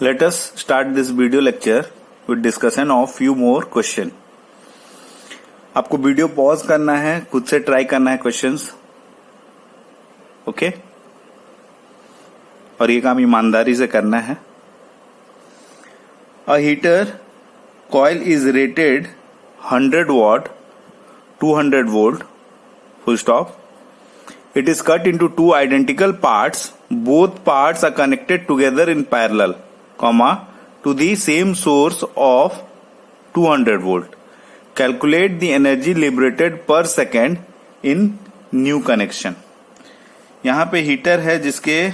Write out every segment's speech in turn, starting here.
Let us start this video lecture with discussion of few more question. आपको video pause करना है, खुद से ट्राई करना है क्वेश्चंस, ओके? और ये काम ईमानदारी से करना है. A heater coil is rated 100 watt, 200 volt, full stop. It is cut into two identical parts. Both parts are connected together in parallel, comma, to the same source of 200 volt. Calculate the energy liberated per second in new connection. यहाँ पे heater है जिसके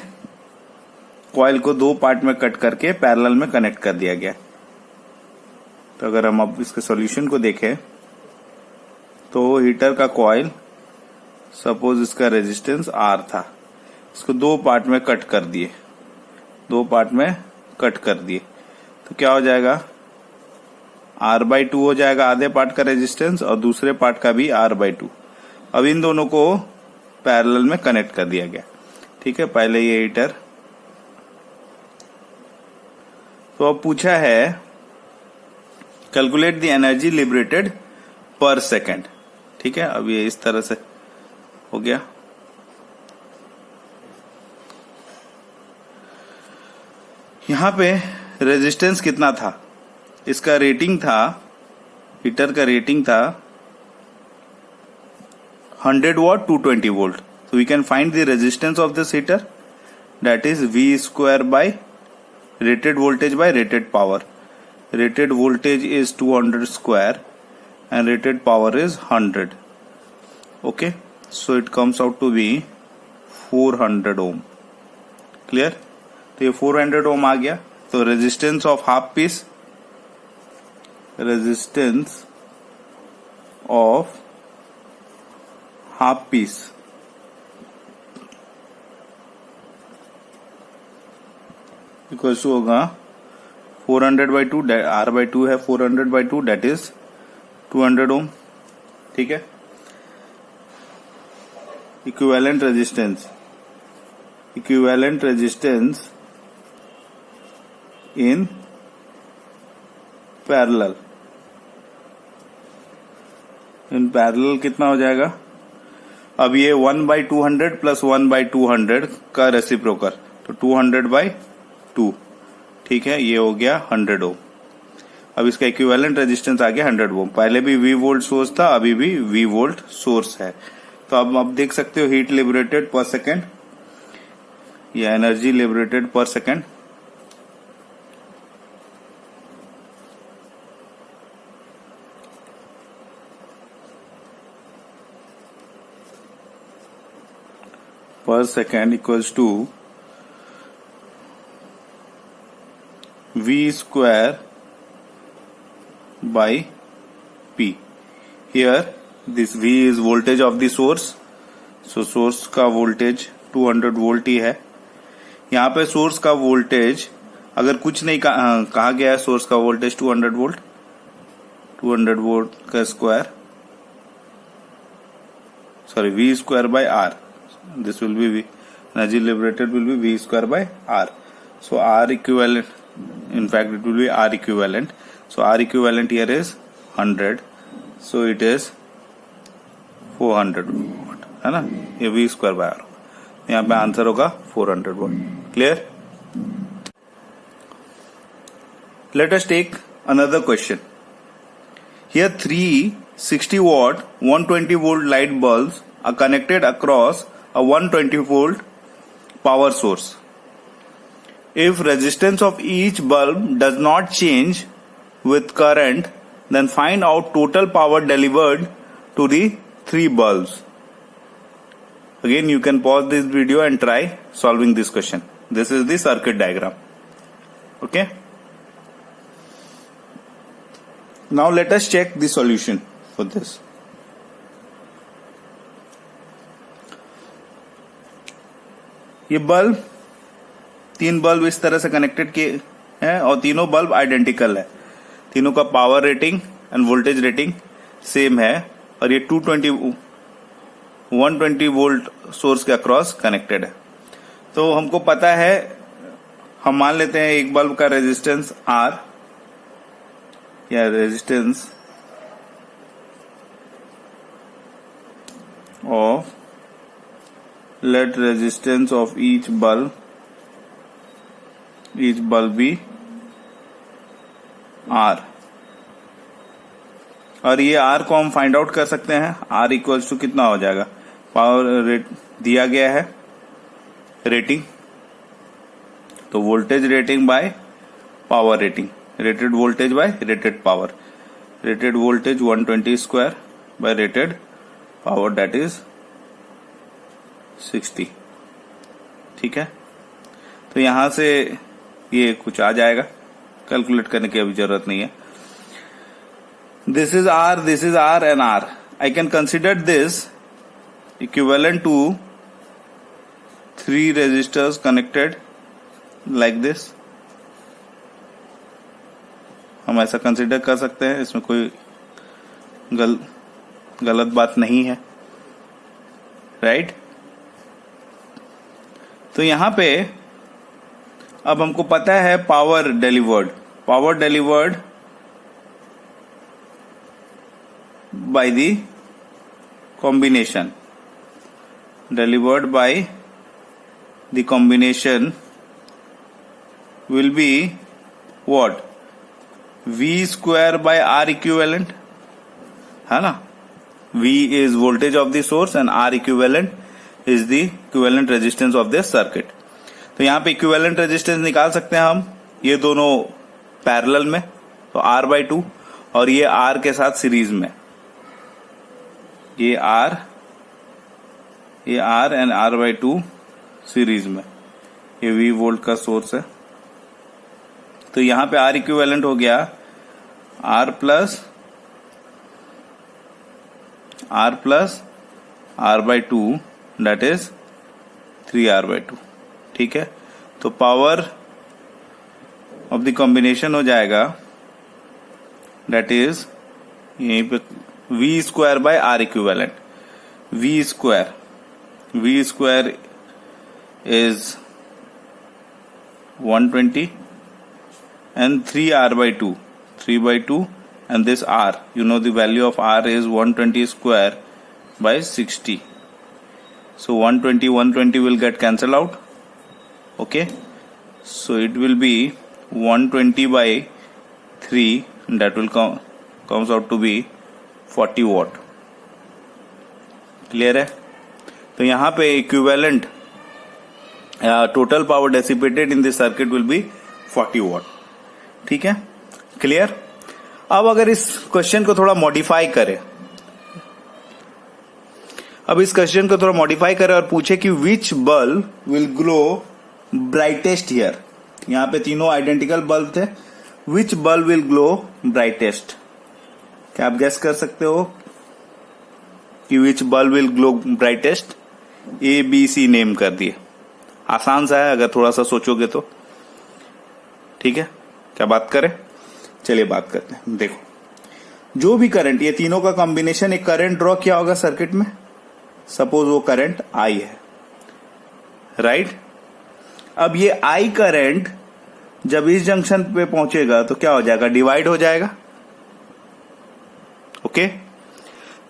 coil को दो part में cut करके parallel में connect कर दिया गया. तो अगर हम अब इसके सॉल्यूशन को देखें तो हीटर का कॉइल, सपोज इसका रेजिस्टेंस R था, इसको दो पार्ट में कट कर दिए, तो क्या हो जाएगा? R/2 हो जाएगा आधे पार्ट का रेजिस्टेंस और दूसरे पार्ट का भी R/2. अब इन दोनों को पैरेलल में कनेक्ट कर दिया गया. ठीक है, पहले ये हीटर. तो अब पूछा है कैलकुलेट द एनर्जी लिबरेटेड पर सेकेंड. ठीक है, अब ये इस तरह से हो गया. यहां पे रेजिस्टेंस कितना था? इसका रेटिंग था, हीटर का रेटिंग था 100 watt 220 volt. So we can find the resistance of this heater, that is V square by rated voltage by rated power. Rated voltage is 200 square and rated power is 100. Okay, so it comes out to be 400 ohm. Clear? तो ये 400 ohm आ गया. तो resistance of half piece equals to होगा 400/2, R/2 है 400/2, that is 200 ohm. ठीक है, equivalent resistance in parallel कितना हो जाएगा? अब ये 1/200 प्लस 1/200 का रेसिप्रोकल, तो 200/2. ठीक है, ये हो गया 100 ओम. अब इसका इक्विवेलेंट रेजिस्टेंस आ गया 100 ओम. पहले भी V वोल्ट सोर्स था, अभी भी V वोल्ट सोर्स है. तो अब आप देख सकते हो हीट लिबरेटेड पर सेकेंड या एनर्जी लिबरेटेड पर second. per second equals to V square by P. Here this V is voltage of the source, so source का वोल्टेज 200 वोल्ट ही है. यहाँ पे सोर्स का वोल्टेज अगर कुछ नहीं कहा गया है, सोर्स का वोल्टेज 200 वोल्ट का square, sorry V square by R. This will be V. Energy liberated will be V square by R. So R equivalent, in fact it will be R equivalent. So R equivalent here is 100. So it is 400 watt, है ना? ये V square by R. यहाँ पे answer होगा 400 watt. Clear? Let us take another question. Here three 60 watt 120 volt light bulbs are connected across a 120 volt power source. If resistance of each bulb does not change with current, then find out total power delivered to the three bulbs. Again, you can pause this video and try solving this question. This is the circuit diagram. Okay. Now let us check the solution for this. ये bulb, तीन bulb इस तरह से connected किए हैं और तीनों bulb identical है. तीनों का power rating end voltage rating same है और ये 120 वोल्ट सोर्स के अक्रॉस कनेक्टेड है. तो हमको पता है हम मान लेते हैं एक बल्ब का रेजिस्टेंस R या resistance of let resistance of each bulb be R, और ये R को हम फाइंड आउट कर सकते हैं। R इक्वल्स टू कितना हो जाएगा, पावर रेट दिया गया है रेटिंग, तो voltage rating by power rating, rated voltage by rated power, rated voltage 120 square by rated power that is 60। ठीक है, तो यहां से ये कुछ आ जाएगा, कैलकुलेट करने की अभी जरूरत नहीं है। This is R and R। I can consider this equivalent to 3 resistors connected like this. हम ऐसा कंसिडर कर सकते हैं, इसमें कोई गलत बात नहीं है, राइट। तो यहां पे अब हमको पता है power delivered by the combination, will be what, V square by R equivalent, है ना। V is voltage of the source and R equivalent is the equivalent resistance of this circuit. तो यहां पे इक्विवेलेंट रेजिस्टेंस निकाल सकते हैं हम, ये दोनों पैरेलल में, तो R/2, और ये R के साथ सीरीज में, ये R एंड R/2 सीरीज में, ये V वोल्ट का सोर्स है। तो यहां पे R इक्विवेलेंट हो गया R plus R/2 that is 3R/2। ठीक है, तो पावर ऑफ द कॉम्बिनेशन हो जाएगा दैट इज यहीं पे V square by R equivalent. V square is 120 and 3R/2 and this R, you know the value of R is 120 square by 60. So 120 will get cancelled out. Okay, so it will be 120 by 3, that will comes out to be 40 watt. Clear है। तो यहां पे equivalent total power dissipated in this circuit will be 40 watt। ठीक है, clear. अब अगर इस question को थोड़ा मॉडिफाई करें, और पूछे कि which bulb will glow brightest here. यहां पे तीनों आइडेंटिकल बल्ब थे, which bulb will glow brightest. क्या आप गेस कर सकते हो कि which bulb will glow brightest? ABC name कर दिए, आसान सा है अगर थोड़ा सा सोचोगे तो। ठीक है, क्या बात करें, चलिए बात करते हैं। देखो, जो भी करंट, ये तीनों का कॉम्बिनेशन एक करंट ड्रॉ किया होगा सर्किट में, सपोज वो करंट I है, राइट। अब ये I करंट जब इस जंक्शन पे पहुंचेगा तो क्या हो जाएगा, डिवाइड हो जाएगा। ओके,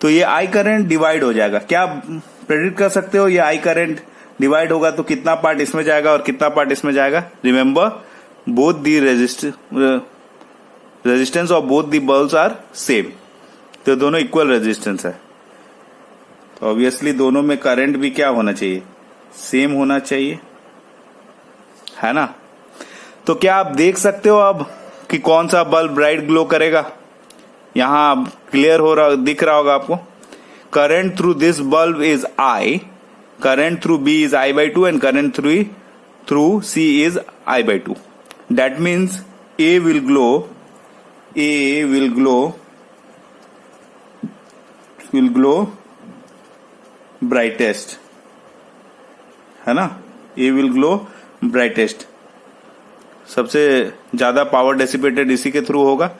तो ये I करंट डिवाइड हो जाएगा। क्या आप प्रेडिक्ट कर सकते हो ये I करंट डिवाइड होगा तो कितना पार्ट इसमें जाएगा और कितना पार्ट इसमें जाएगा? Remember, both the resistance of both the bulbs are same, तो दोनों इक्वल रेजिस्टेंस है, तो ऑब्वियसली दोनों में करंट भी क्या होना चाहिए, सेम होना चाहिए, है ना। तो क्या आप देख सकते हो अब कि कौन सा बल्ब ब्राइट ग्लो करेगा? यहां क्लियर हो रहा, दिख रहा होगा आपको। Current through this bulb is I, current through B is I/2 and current through C is I/2। That means A will glow brightest, है ना। A will glow brightest, सबसे ज्यादा पावर डेसिपेटेड इसी के थ्रू होगा।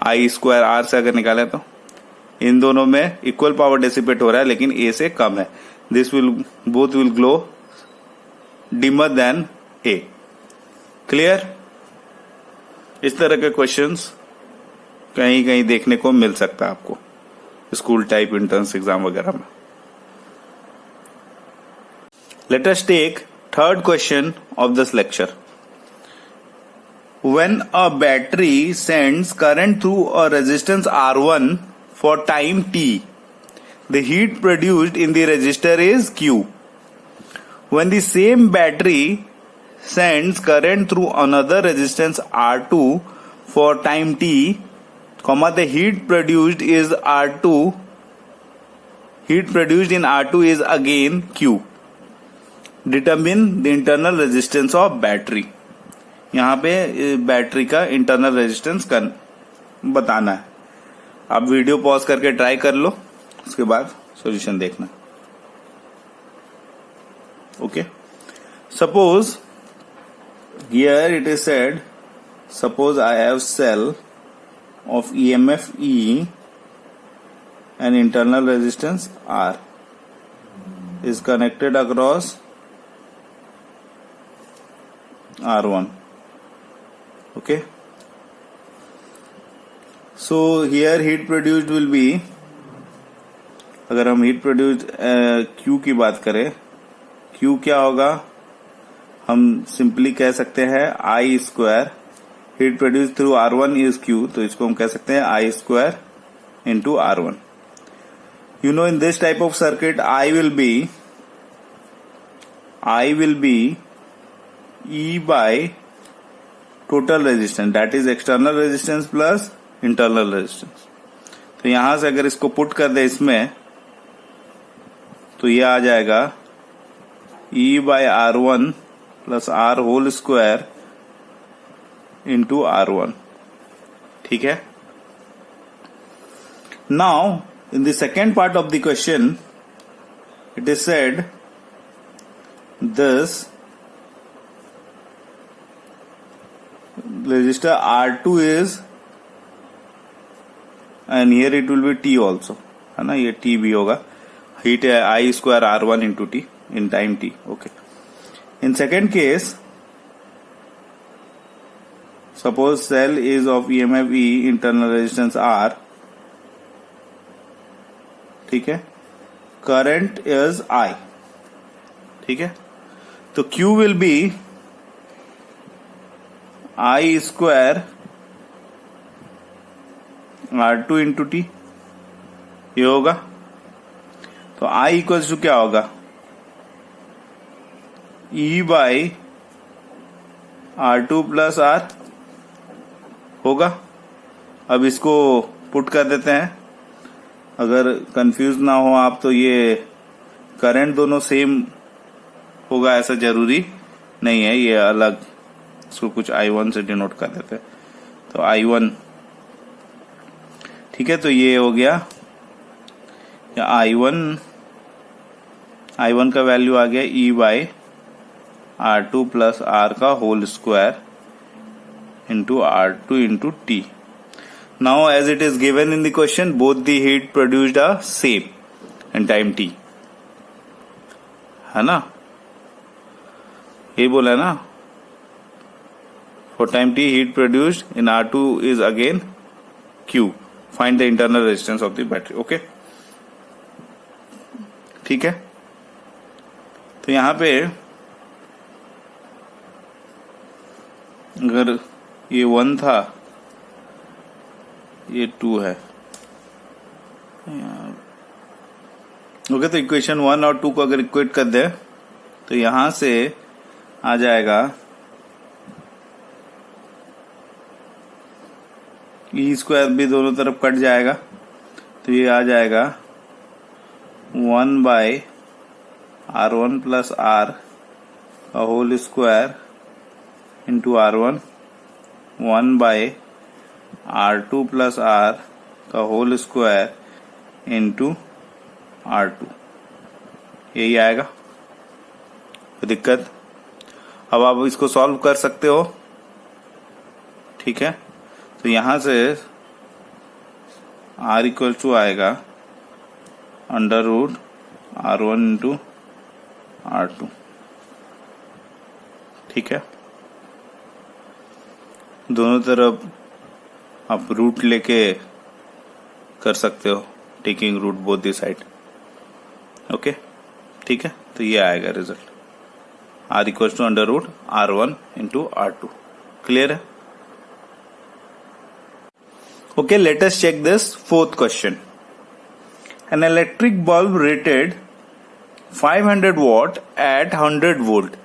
I स्क्वायर R से अगर निकाले तो इन दोनों में इक्वल पावर डेसिपेट हो रहा है, लेकिन A से कम है। Both will glow dimmer than A। Clear? इस तरह के क्वेश्चंस कहीं कहीं देखने को मिल सकता है आपको स्कूल टाइप एंट्रेंस एग्जाम वगैरह में. Let us take third question of this lecture. When a battery sends current through a resistance R1 for time t, the heat produced in the resistor is Q. When the same battery sends current through another resistance R2 for time t, the heat produced in R2 is again Q. Determine the internal resistance of battery. यहां पे battery का internal resistance बताना है. आप video pause करके try कर लो, उसके बाद सॉल्यूशन देखना. Okay, suppose here it is said, suppose I have cell of EMF E and internal resistance R is connected across R1. Okay, so here heat produced will be, अगर हम heat produced Q की बात करें, Q क्या होगा? हम simply कह सकते हैं I square. Heat produced through R1 is Q, तो इसको हम कह सकते हैं I square into R1. You know, in this type of circuit, I will be E by total resistance, that is external resistance plus internal resistance. तो यहां से अगर इसको पुट कर दे इसमें, तो ये आ जाएगा E by R1 plus R whole square into R1. ठीक है. Now, in the second part of the question, it is said this resistor R2 is, and here it will be T also, है ना, ये T भी होगा. Heat है I square R1 into T in time T. Okay. In second case, suppose cell is of EMF E, internal resistance R. ठीक है, current is I. ठीक है, तो Q will be I square R2 into T, ये होगा. तो I equals to क्या होगा? E by R2 plus R होगा. अब इसको पुट कर देते हैं. अगर कंफ्यूज ना हो आप, तो ये करंट दोनों सेम होगा ऐसा जरूरी नहीं है, ये अलग, इसको कुछ I1 से डिनोट कर देते हैं. तो I1, ठीक है, तो ये हो गया I1 का वैल्यू आ गया E by R2 plus R का whole square into R2 into T. Now, as it is given in the question, both the heat produced are same in time t. है ना, ये बोला है ना. For time t, heat produced in R2 is again Q. Find the internal resistance of the battery. Okay, ठीक है. तो यहां पे अगर ये 1 था, ये 2 है. ओके, तो इक्वेशन 1 और 2 को अगर इक्वेट कर दे, तो यहां से आ जाएगा E स्क्वायर भी दोनों तरफ कट जाएगा, तो ये आ जाएगा 1 बाई R1 प्लस R का whole square into R1, 1 by R2 plus R का होल स्क्वायर इंटू R2. यही आएगा. कोई दिक्कत? अब आप इसको सॉल्व कर सकते हो. ठीक है, तो यहां से R इक्वल टू आएगा under root R1 into R2. ठीक है, दोनों तरफ आप रूट लेके कर सकते हो, taking root both the side. Okay, ठीक है, तो ये आएगा result R equal to under root R1 into R2। Clear है? Okay, let us check this fourth question. An electric bulb rated 500 watt at 100 volt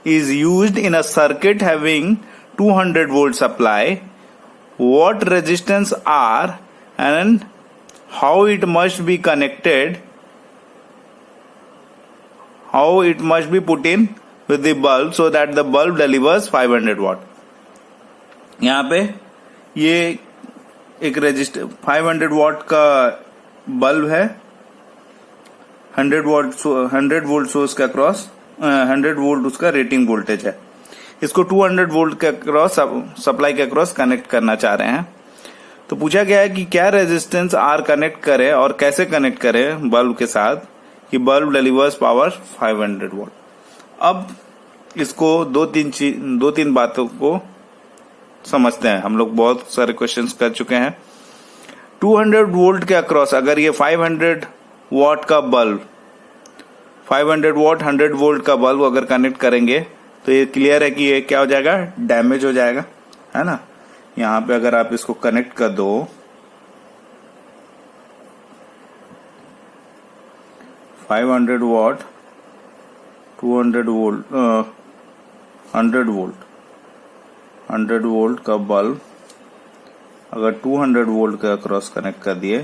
is used in a circuit having 200 volt supply. What resistance R and how it must be connected? How it must be put in with the bulb so that the bulb delivers 500 watt. यहाँ पे ये एक register 500 what का bulb है, 100 volt source के across 100 volt उसका rating voltage है। इसको 200 वोल्ट के अक्रॉस सप्लाई के अक्रॉस कनेक्ट करना चाह रहे हैं। तो पूछा गया है कि क्या रेजिस्टेंस आर कनेक्ट करे और कैसे कनेक्ट करे बल्ब के साथ कि बल्ब डिलीवर्स पावर 500 वोल्ट। अब इसको दो तीन बातों को समझते हैं। हम लोग बहुत सारे क्वेश्चंस कर चुके हैं। 200 वोल्ट के अक्रॉस अगर ये 500 वॉट का बल्ब 500 वॉट 100 वोल्ट का बल्ब अगर कनेक्ट करेंगे तो ये क्लियर है कि ये क्या हो जाएगा, डैमेज हो जाएगा, है ना। यहां पे अगर आप इसको कनेक्ट कर दो 500 वॉट 200 वोल्ट 100 वोल्ट का बल्ब अगर 200 वोल्ट के अक्रॉस कनेक्ट कर दिए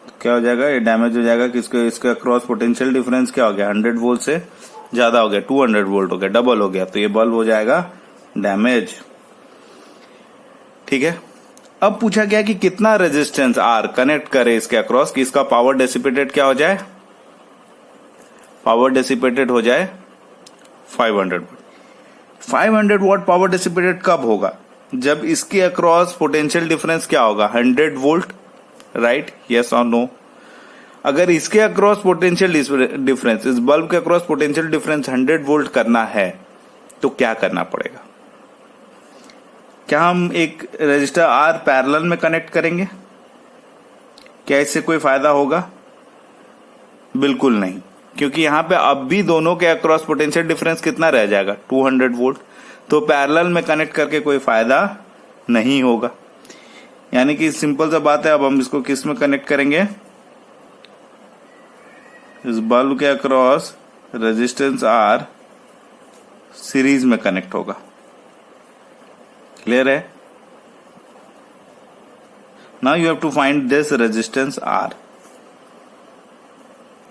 तो क्या हो जाएगा, ये डैमेज हो जाएगा। किसके इसके अक्रॉस पोटेंशियल डिफरेंस क्या हो गया, 100 वोल्ट से ज्यादा हो गया, 200 वोल्ट हो गया, डबल हो गया, तो ये बल्ब हो जाएगा डैमेज। ठीक है। अब पूछा गया कि कितना रेजिस्टेंस आर कनेक्ट करे इसके अक्रॉस कि इसका पावर डेसिपेटेड क्या हो जाए, पावर डेसिपेटेड हो जाए 500 वोल्ट। 500 वॉट पावर डिसिपेटेड कब होगा, जब इसके अक्रॉस पोटेंशियल डिफरेंस क्या होगा, 100 वोल्ट, राइट, यस और नो। अगर इसके अक्रॉस पोटेंशियल डिफरेंस, इस बल्ब के अक्रॉस पोटेंशियल डिफरेंस 100 वोल्ट करना है तो क्या करना पड़ेगा। क्या हम एक रजिस्टर आर पैरेलल में कनेक्ट करेंगे, क्या इससे कोई फायदा होगा, बिल्कुल नहीं, क्योंकि यहां पे अब भी दोनों के अक्रॉस पोटेंशियल डिफरेंस कितना रह जाएगा, 200 वोल्ट। तो पैरेलल में कनेक्ट करके कोई फायदा नहीं होगा। यानी कि सिंपल सा बात है। अब हम इसको किस में कनेक्ट करेंगे, इस बल्ब के अक्रॉस रेजिस्टेंस आर सीरीज में कनेक्ट होगा। क्लियर है। Now you have to find this resistance R.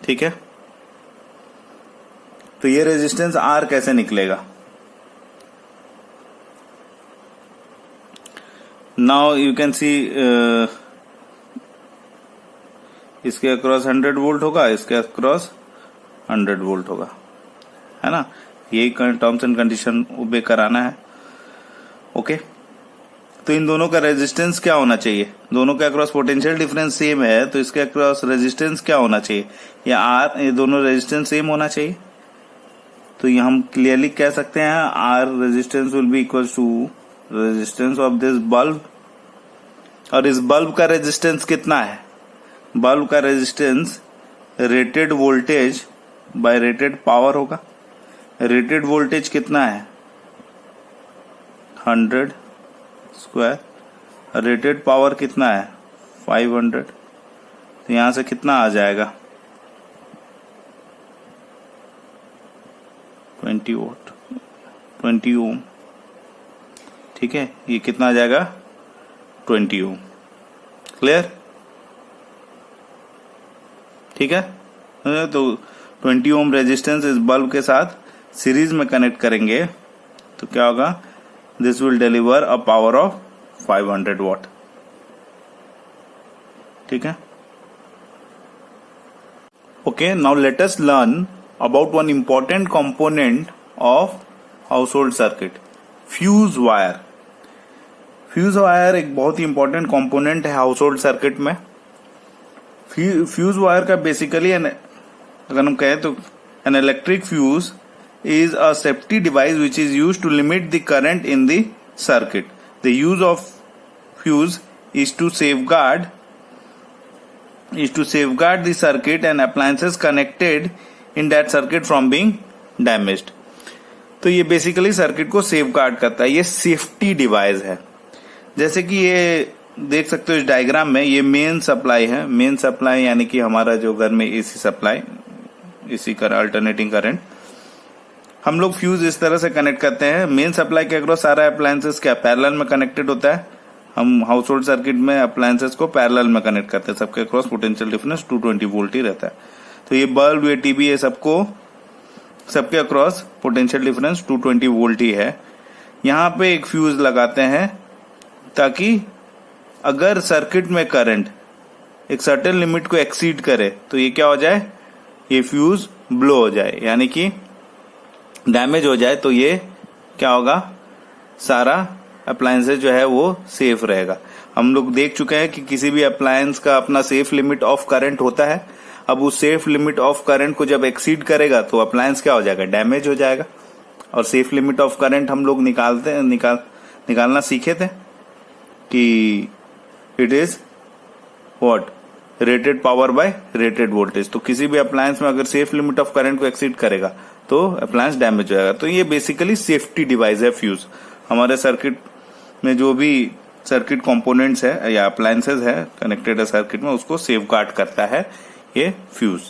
ठीक है, तो ये रेजिस्टेंस आर कैसे निकलेगा। नाउ यू कैन सी इसके अक्रॉस 100 वोल्ट होगा, इसके अक्रॉस 100 वोल्ट होगा, है ना। यही टर्म्स एंड कंडीशन ओबे कराना है। ओके, तो इन दोनों का रेजिस्टेंस क्या होना चाहिए, दोनों के अक्रॉस पोटेंशियल डिफरेंस सेम है तो इसके अक्रॉस रेजिस्टेंस क्या होना चाहिए, या आर, ये दोनों रेजिस्टेंस सेम होना चाहिए। तो ये हम क्लियरली कह सकते हैं R resistance will be equal to resistance of this bulb. और इस बल्ब का रेजिस्टेंस कितना है, बल्ब का resistance rated voltage by rated power होगा। रेटेड वोल्टेज कितना है, 100 स्क्वायर, रेटेड पावर कितना है 500। तो यहां से कितना आ जाएगा 20 वोल्ट 20 ओम। ठीक है, ये कितना आ जाएगा 20 ओम। क्लियर, ठीक है। तो 20 ओम रेजिस्टेंस इस बल्ब के साथ सीरीज में कनेक्ट करेंगे तो क्या होगा, this will deliver a power of 500 what. ठीक है। Okay, now let us learn about one important component of household circuit, fuse wire। Fuse wire एक बहुत ही इंपॉर्टेंट कंपोनेंट है हाउसहोल्ड सर्किट में। फ्यूज वायर का बेसिकली अगर हम कहें तो an electric fuse is a safety device which is used to limit the current in the circuit. The use of fuse is to safeguard the circuit and appliances connected in that circuit from being damaged. तो ये basically circuit को safeguard करता है, ये safety device है. जैसे कि ये देख सकते हो इस डायग्राम में, ये मेन सप्लाई है. मेन सप्लाई यानी कि हमारा जो घर में एसी सप्लाई, एसी का अल्टरनेटिंग करंट, हम लोग फ्यूज इस तरह से कनेक्ट करते हैं. मेन सप्लाई के अक्रॉस सारा अप्लायंसेस क्या पैरेलल में कनेक्टेड होता है. हम हाउस होल्ड सर्किट में अप्लायंसेस को पैरेलल में कनेक्ट करते हैं. सबके अक्रॉस पोटेंशियल डिफरेंस 220 वोल्ट ही रहता है. तो ये बल्ब, ये टीवी, ये सबके अक्रॉस पोटेंशियल डिफरेंस 220 वोल्ट ही है. यहाँ पे एक फ्यूज लगाते हैं ताकि अगर सर्किट में करंट एक सर्टेन लिमिट को एक्सीड करे तो ये क्या हो जाए, ये फ्यूज ब्लो हो जाए, यानी कि डैमेज हो जाए. तो ये क्या होगा, सारा अप्लायंसेस जो है वो सेफ रहेगा. हम लोग देख चुके हैं कि किसी भी अप्लायंस का अपना सेफ लिमिट ऑफ करंट होता है. अब उस सेफ लिमिट ऑफ करंट को जब एक्सीड करेगा तो अप्लायंस क्या हो जाएगा, डैमेज हो जाएगा. और सेफ लिमिट ऑफ करंट हम लोग निकालना सीखे थे कि it is what, rated power bye rated voltage. तो किसी भी अप्लायंस में अगर सेफ लिमिट ऑफ करंट को एक्सीड करेगा तो अप्लायंस डैमेज हो जाएगा. तो ये बेसिकली सेफ्टी डिवाइस है फ्यूज. हमारे सर्किट में जो भी सर्किट कंपोनेंट्स है या अप्लायंसेस है कनेक्टेड है सर्किट में, उसको सेफगार्ड करता है ये फ्यूज.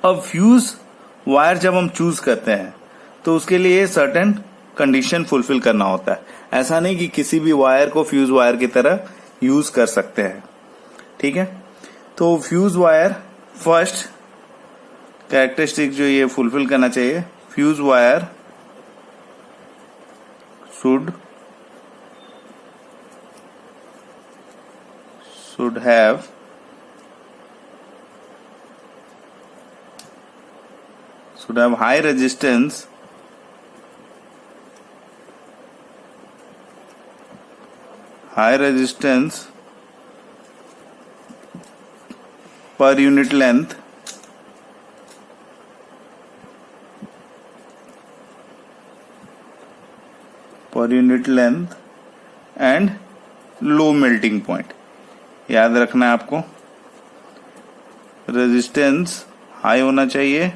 अब फ्यूज वायर जब हम चूज करते हैं तो उसके लिए सर्टेन कंडीशन फुलफिल करना होता है. ऐसा नहीं कि किसी भी वायर को फ्यूज वायर की तरह यूज कर सकते हैं. ठीक है, तो फ्यूज वायर फर्स्ट कैरेक्टरिस्टिक जो ये फुलफिल करना चाहिए, fuse wire should have high resistance, per unit length, and low melting point. याद रखना है आपको, रेजिस्टेंस हाई होना चाहिए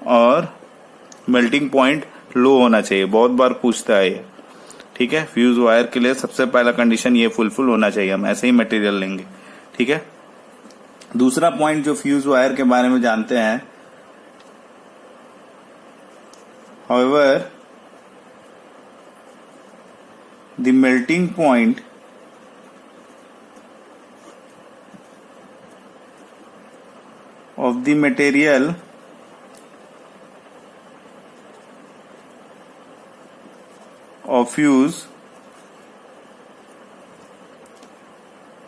और मेल्टिंग पॉइंट लो होना चाहिए. बहुत बार पूछता है ये. ठीक है, फ्यूज वायर के लिए सबसे पहला कंडीशन ये फुलफिल होना चाहिए. हम ऐसे ही मटेरियल लेंगे. ठीक है, दूसरा पॉइंट जो फ्यूज वायर के बारे में जानते हैं, however the melting point of the material of fuse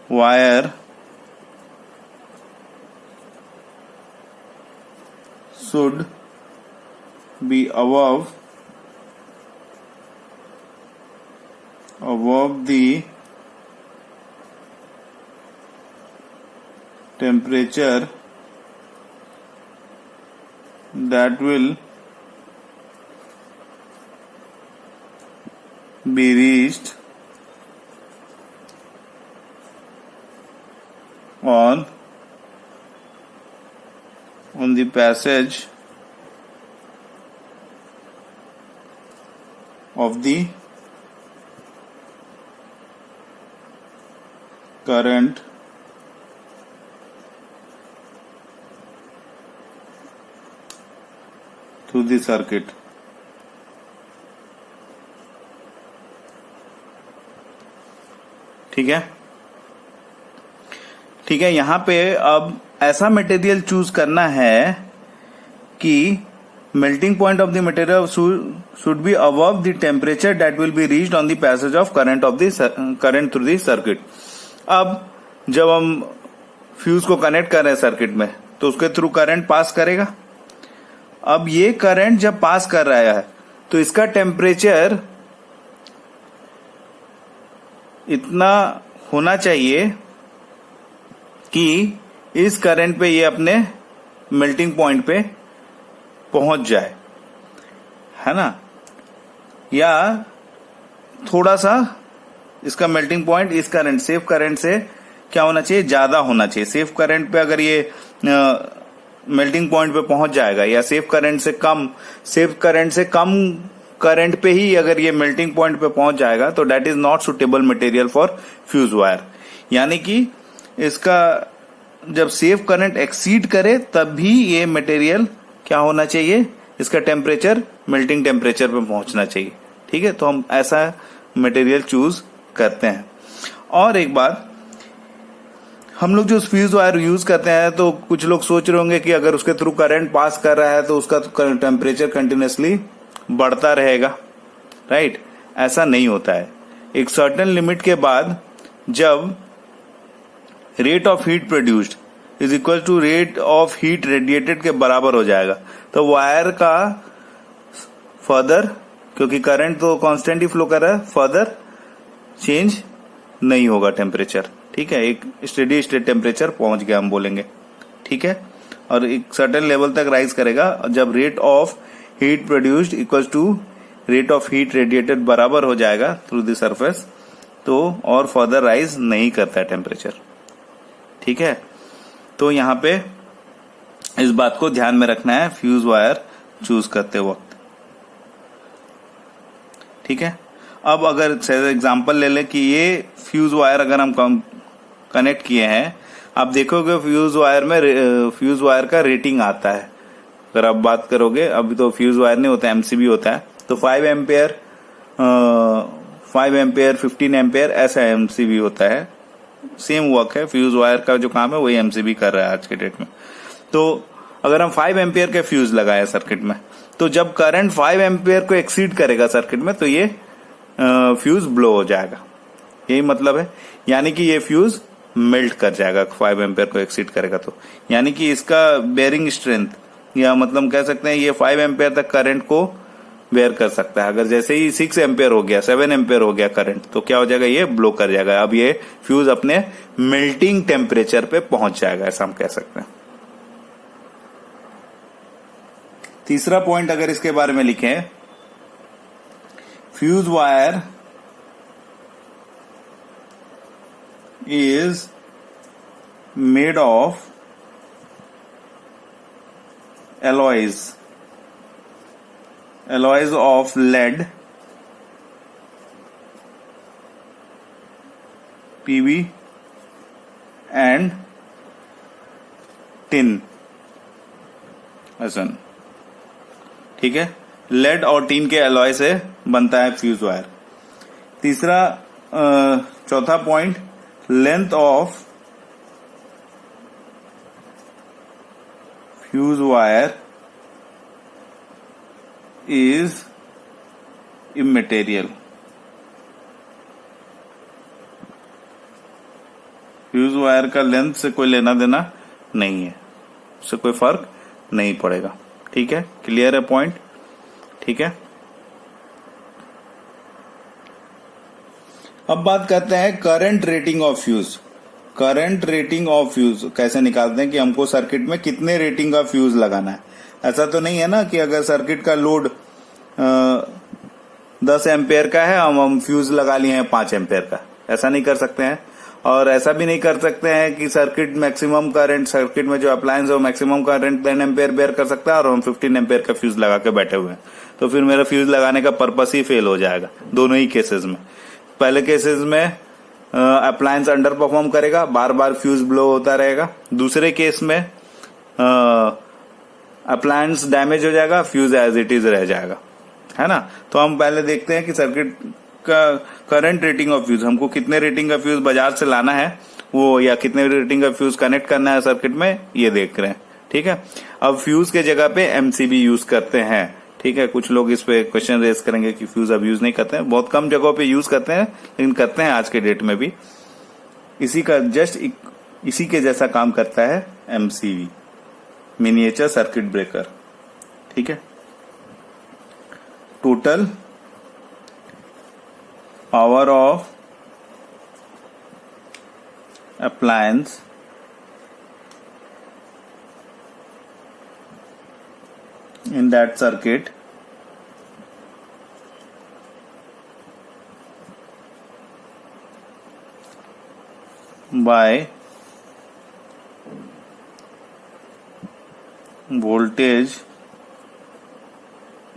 wire should be above the temperature that will be reached on the passage of the current through the circuit. ठीक है, ठीक है. यहां पे अब ऐसा मटेरियल चूज करना है कि melting point of the material should be above the temperature that will be reached on the passage of current through the circuit. अब जब हम फ्यूज को कनेक्ट कर रहे हैं सर्किट में तो उसके थ्रू करंट पास करेगा. अब ये करंट जब पास कर रहा है तो इसका टेम्परेचर इतना होना चाहिए कि इस करंट पे ये अपने मेल्टिंग पॉइंट पे पहुंच जाए. है ना, या थोड़ा सा इसका मेल्टिंग पॉइंट इस करंट सेफ करंट से क्या होना चाहिए, ज्यादा होना चाहिए। सेफ करंट पे अगर ये मेल्टिंग पॉइंट पे पहुंच जाएगा या सेफ करंट से कम करंट पे ही अगर ये मेल्टिंग पॉइंट पे पहुंच जाएगा तो that is not suitable material for fuse wire. यानी कि इसका जब सेफ करंट एक्सीड करे तब भी ये मटेरियल क्या होना चाहिए, इसका टेम्परेचर मेल्टिंग टेम्परेचर पे पहुंचना चाहिए। ठीक है, तो हम ऐसा मटेरियल चूज करते हैं। और एक बात, हम लोग जो फ्यूज वायर यूज करते हैं तो कुछ लोग सोच रहे होंगे कि अगर उसके थ्रू करंट पास कर रहा है तो उसका टेम्परेचर कंटिन्यूसली बढ़ता रहेगा, राइट। ऐसा नहीं होता है। एक सर्टेन लिमिट के बाद जब rate of heat produced is equal to rate of heat radiated के बराबर हो जाएगा तो वायर का फर्दर, क्योंकि करंट तो कांस्टेंट ही फ्लो कर रहा है, फर्दर चेंज नहीं होगा टेम्परेचर। ठीक है, एक स्टेडी स्टेट टेम्परेचर पहुंच गया हम बोलेंगे। ठीक है, और एक सर्टेन लेवल तक राइज करेगा जब rate of heat produced equal to rate of heat radiated बराबर हो जाएगा थ्रू द सरफेस, तो और फर्दर राइज नहीं करता है टेम्परेचर। ठीक है, तो यहां पे इस बात को ध्यान में रखना है फ्यूज वायर चूज करते वक्त। ठीक है, अब अगर एग्जांपल ले लें कि ये फ्यूज वायर अगर हम कनेक्ट किए हैं, आप देखोगे फ्यूज वायर का रेटिंग आता है। अगर आप बात करोगे, अभी तो फ्यूज वायर नहीं होता, एमसीबी होता है, तो 5 एम्पेयर 15 एम्पेयर ऐसा एमसीबी होता है। सेम वर्क है, फ्यूज वायर का जो काम है वही एमसीबी कर रहा है आज के डेट में। तो अगर हम 5 एम्पेयर के फ्यूज लगाए सर्किट में, तो जब करंट 5 एम्पेयर को एक्सीड करेगा सर्किट में तो ये फ्यूज ब्लो हो जाएगा, यही मतलब है। यानी कि ये फ्यूज मेल्ट कर जाएगा 5 एम्पेयर को एक्सीड करेगा तो, यानी कि इसका बेयरिंग स्ट्रेंथ, या मतलब कह सकते हैं ये 5 एम्पेयर तक करंट को बेयर कर सकता है। अगर जैसे ही 6 एम्पेयर हो गया, 7 एम्पेयर हो गया करंट, तो क्या हो जाएगा, ये ब्लो कर जाएगा। अब ये फ्यूज अपने मेल्टिंग टेम्परेचर पे पहुंच जाएगा, ऐसा हम कह सकते हैं। तीसरा पॉइंट अगर इसके बारे में लिखें, fuse wire is made of alloys of lead, PB and tin, ऐसा। ठीक है, लेड और टीन के एलॉय से बनता है फ्यूज वायर। चौथा point, length of fuse wire is immaterial. Fuse wire का लेंथ से कोई लेना देना नहीं है, उससे कोई फर्क नहीं पड़ेगा। ठीक है, क्लियर है पॉइंट। ठीक है, अब बात करते हैं current rating of fuse. Current rating of fuse कैसे निकालते हैं कि हमको सर्किट में कितने रेटिंग का फ्यूज लगाना है। ऐसा तो नहीं है ना कि अगर सर्किट का लोड 10 एम्पेयर का है, हम फ्यूज लगा लिए हैं 5 एम्पेयर का, ऐसा नहीं कर सकते हैं। और ऐसा भी नहीं कर सकते हैं कि सर्किट में जो अप्लायंस है वो मैक्सिमम करंट 10 एम्पेयर बेयर कर सकता है और हम 15 एम्पेयर का फ्यूज लगा के बैठे हुए हैं, तो फिर मेरा फ्यूज लगाने का पर्पस ही फेल हो जाएगा दोनों ही केसेस में। पहले केसेस में अप्लायंस अंडर परफॉर्म करेगा, बार बार फ्यूज ब्लो होता रहेगा। दूसरे केस में अप्लायंस डैमेज हो जाएगा, फ्यूज एज इट इज रह जाएगा, है ना। तो हम पहले देखते हैं कि सर्किट का करंट रेटिंग ऑफ फ्यूज, हमको कितने रेटिंग का फ्यूज बाजार से लाना है वो, या कितने रेटिंग का फ्यूज कनेक्ट करना है सर्किट में, ये देख रहे हैं। ठीक है, अब फ्यूज के जगह पे एमसीबी यूज करते हैं। ठीक है, कुछ लोग इस पे क्वेश्चन रेज करेंगे कि फ्यूज अब यूज नहीं करते हैं, बहुत कम जगहों पे यूज करते हैं, लेकिन करते हैं आज के डेट में भी। इसी के जैसा काम करता है एमसीबी, मिनिएचर सर्किट ब्रेकर। ठीक है, total power of appliance in that circuit by voltage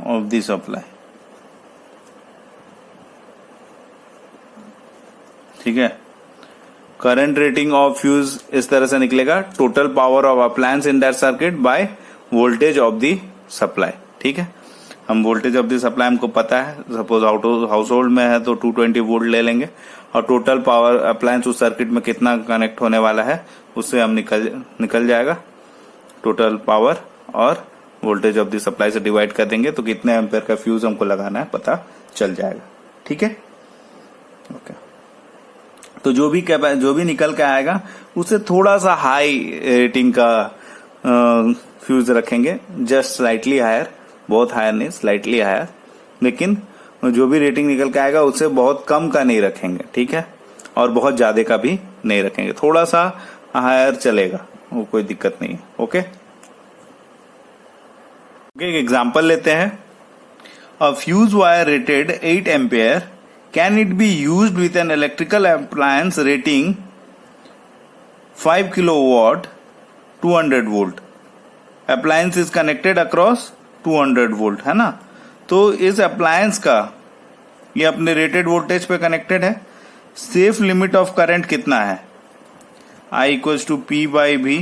of the supply. ठीक है, करंट रेटिंग ऑफ फ्यूज इस तरह से निकलेगा, total power of appliance in that circuit by voltage of the supply. ठीक है, हम वोल्टेज ऑफ द सप्लाई हमको पता है, सपोज हाउस होल्ड में है तो 220 वोल्ट ले लेंगे और टोटल पावर अप्लायंस उस सर्किट में कितना कनेक्ट होने वाला है उससे हम निकल जाएगा टोटल पावर, और वोल्टेज ऑफ द सप्लाई से डिवाइड कर देंगे तो कितने एम्पेयर का फ्यूज हमको लगाना है पता चल जाएगा. ठीक है, ओके. तो जो भी निकल के आएगा उससे थोड़ा सा हाई रेटिंग का फ्यूज रखेंगे, जस्ट स्लाइटली हायर, बहुत हायर नहीं, स्लाइटली हायर, लेकिन जो भी रेटिंग निकल के आएगा उससे बहुत कम का नहीं रखेंगे. ठीक है, और बहुत ज्यादा का भी नहीं रखेंगे, थोड़ा सा हायर चलेगा, वो कोई दिक्कत नहीं है. ओके, एक एग्जांपल लेते हैं. अ fuse wire rated 8 ampere, can it be used with an electrical appliance rating 5 kilowatt 200 volt? Appliance is connected across 200 volt, है ना. तो इस अप्लायंस का ये अपने रेटेड वोल्टेज पे कनेक्टेड है. सेफ लिमिट ऑफ करंट कितना है? I equals to P by V.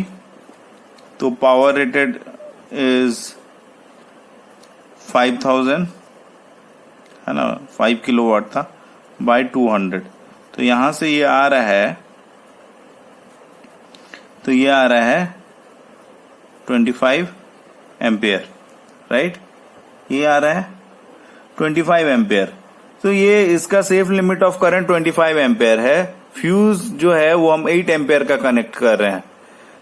तो पावर रेटेड इज 5000, है ना, 5 किलोवाट था, बाय 200. तो यहां से ये आ रहा है, तो ये आ रहा है 25 एम्पियर, राइट. ये आ रहा है 25 एम्पियर. तो ये इसका safe limit of current 25 ampere है. फ्यूज जो है वो हम 8 एम्पियर का कनेक्ट कर रहे हैं.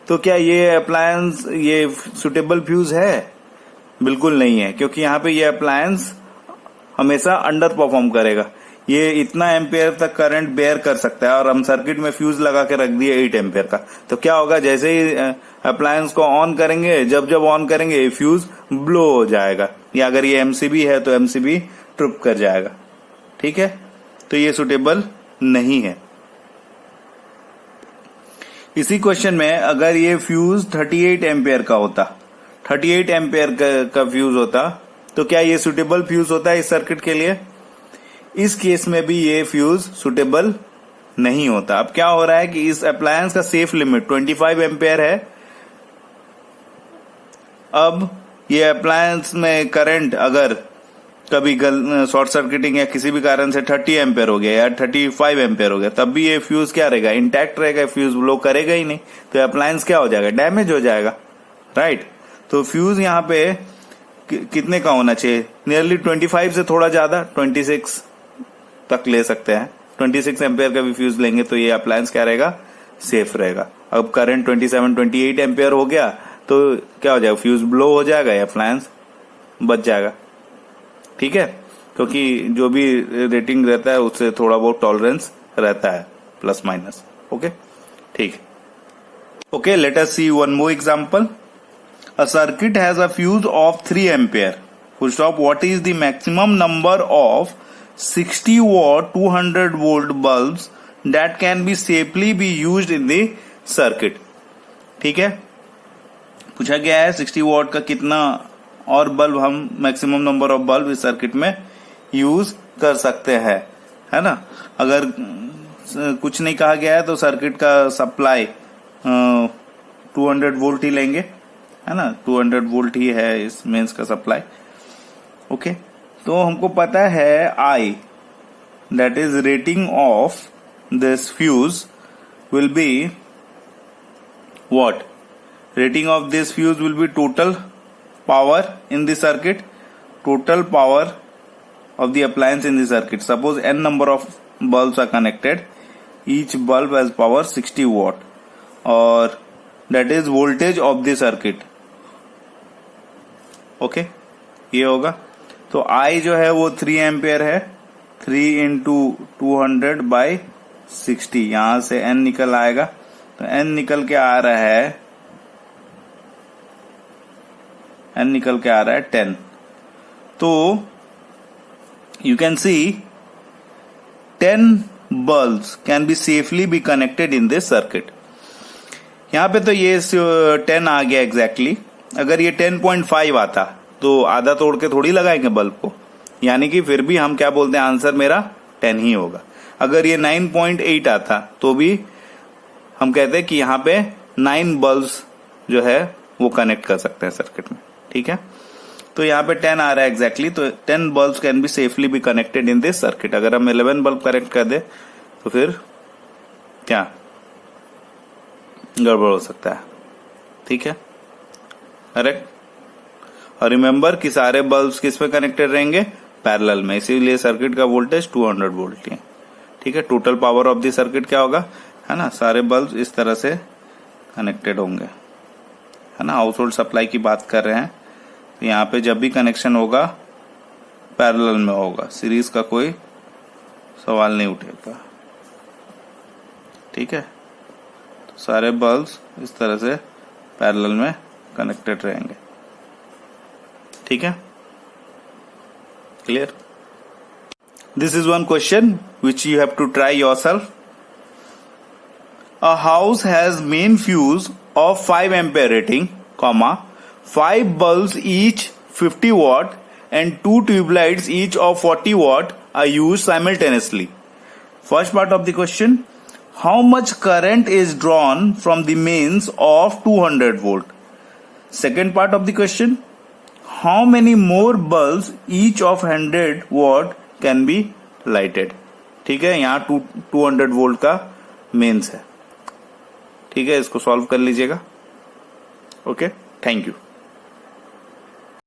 तो क्या ये अप्लायंस ये सुटेबल फ्यूज है? बिल्कुल नहीं है, क्योंकि यहाँ पे ये अप्लायंस हमेशा अंडर परफॉर्म करेगा. ये इतना एम्पेयर तक करंट बेयर कर सकता है और हम सर्किट में फ्यूज लगा के रख दिए 8 एम्पेयर का. तो क्या होगा, जैसे ही अप्लायंस को ऑन करेंगे, जब ऑन करेंगे फ्यूज ब्लो हो जाएगा, या अगर ये एमसीबी है तो एमसीबी ट्रिप कर जाएगा. ठीक है, तो ये सुटेबल नहीं है. इसी क्वेश्चन में अगर ये फ्यूज 38 एम्पेयर का होता, 38 एम्पेयर का फ्यूज होता, तो क्या ये सुटेबल फ्यूज होता है इस सर्किट के लिए? इस केस में भी ये फ्यूज सुटेबल नहीं होता. अब क्या हो रहा है कि इस अप्लायंस का सेफ लिमिट 25 एम्पेयर है. अब ये अप्लायंस में करंट अगर कभी शॉर्ट सर्किटिंग या किसी भी कारण से 30 एम्पेयर हो गया या 35 एम्पेयर हो गया, तब भी ये फ्यूज क्या रहेगा, इंटैक्ट रहेगा, फ्यूज ब्लो करेगा ही नहीं. तो अप्लायंस क्या हो जाएगा, डैमेज हो जाएगा, राइट. तो फ्यूज यहाँ पे कितने का होना चाहिए? नियरली 25 से थोड़ा ज्यादा, 26 तक ले सकते हैं. 26 एम्पेयर का भी फ्यूज लेंगे तो ये अप्लायंस क्या रहेगा, सेफ रहेगा. अब करंट 27-28 एम्पेयर हो गया तो क्या हो जाएगा, फ्यूज ब्लो हो जाएगा या अप्लायंस बच जाएगा. ठीक है, क्योंकि जो भी रेटिंग रहता है उससे थोड़ा बहुत टॉलरेंस रहता है, प्लस माइनस. ओके, ठीक. Okay, let us see one more example. A circuit has a fuse of 3 ampere. Full stop. What is the maximum number of 60 watt 200 volt bulbs that can be safely be used in the circuit? ठीक है, पूछा गया है 60 what का कितना और bulb हम maximum number of bulb इस सर्किट में यूज कर सकते हैं, है ना. अगर कुछ नहीं कहा गया है तो सर्किट का सप्लाई 200 वोल्ट ही लेंगे, है ना. 200 वोल्ट ही है इस मेंस का सप्लाई. ओके, तो हमको पता है I, that is rating of this fuse will be what? Rating of this fuse will be total power in the circuit, total power of the appliance in the circuit. Suppose n number of bulbs are connected, each bulb has power 60 watt, or that is voltage of the circuit. Okay, ये होगा. तो I जो है वो 3 ampere है, 3 into 200 by 60. यहां से N निकल आएगा, तो N निकल के आ रहा है, N निकल के आ रहा है 10. तो you can see 10 bulbs can be safely be connected in this circuit? यहाँ पे तो ये 10 आ गया एग्जैक्टली अगर ये 10.5 आता तो आधा तोड़ के थोड़ी लगाएंगे बल्ब को, यानी कि फिर भी हम क्या बोलते हैं, आंसर मेरा 10 ही होगा। अगर ये 9.8 आता तो भी हम कहते हैं कि यहाँ पे 9 बल्ब्स जो है वो कनेक्ट कर सकते हैं सर्किट में, ठीक है। तो यहाँ पे 10 आ रहा है एग्जैक्टली, तो 10 bulbs can be safely be connected in this circuit. अगर हम 11 बल्ब कनेक्ट कर दे तो फिर क्या गड़बड़ हो सकता है, ठीक है, करेक्ट। और रिमेंबर कि सारे बल्ब्स किस पे कनेक्टेड रहेंगे, पैरेलल में, इसीलिए सर्किट का वोल्टेज 200 वोल्ट है, ठीक है। Total power of the circuit क्या होगा, है ना, सारे बल्ब्स इस तरह से कनेक्टेड होंगे, है ना। हाउस होल्ड सप्लाई की बात कर रहे हैं, तो यहाँ पे जब भी कनेक्शन होगा पैरेलल में होगा, सीरीज का कोई सवाल नहीं उठेगा, ठीक है। तो सारे बल्ब्स इस तरह से पैरेलल में कनेक्टेड रहेंगे, ठीक है, clear. This is one question which you have to try yourself. A house has main fuse of 5 ampere rating, 5 bulbs each 50 watt and 2 tube lights each of 40 watt are used simultaneously. First part of the question, how much current is drawn from the mains of 200 volt? Second part of the question, how many more bulbs each of 100 watt can be lighted? ठीक है, यहाँ 200 volt का mains है, ठीक है, इसको solve कर लीजिएगा। Okay, thank you.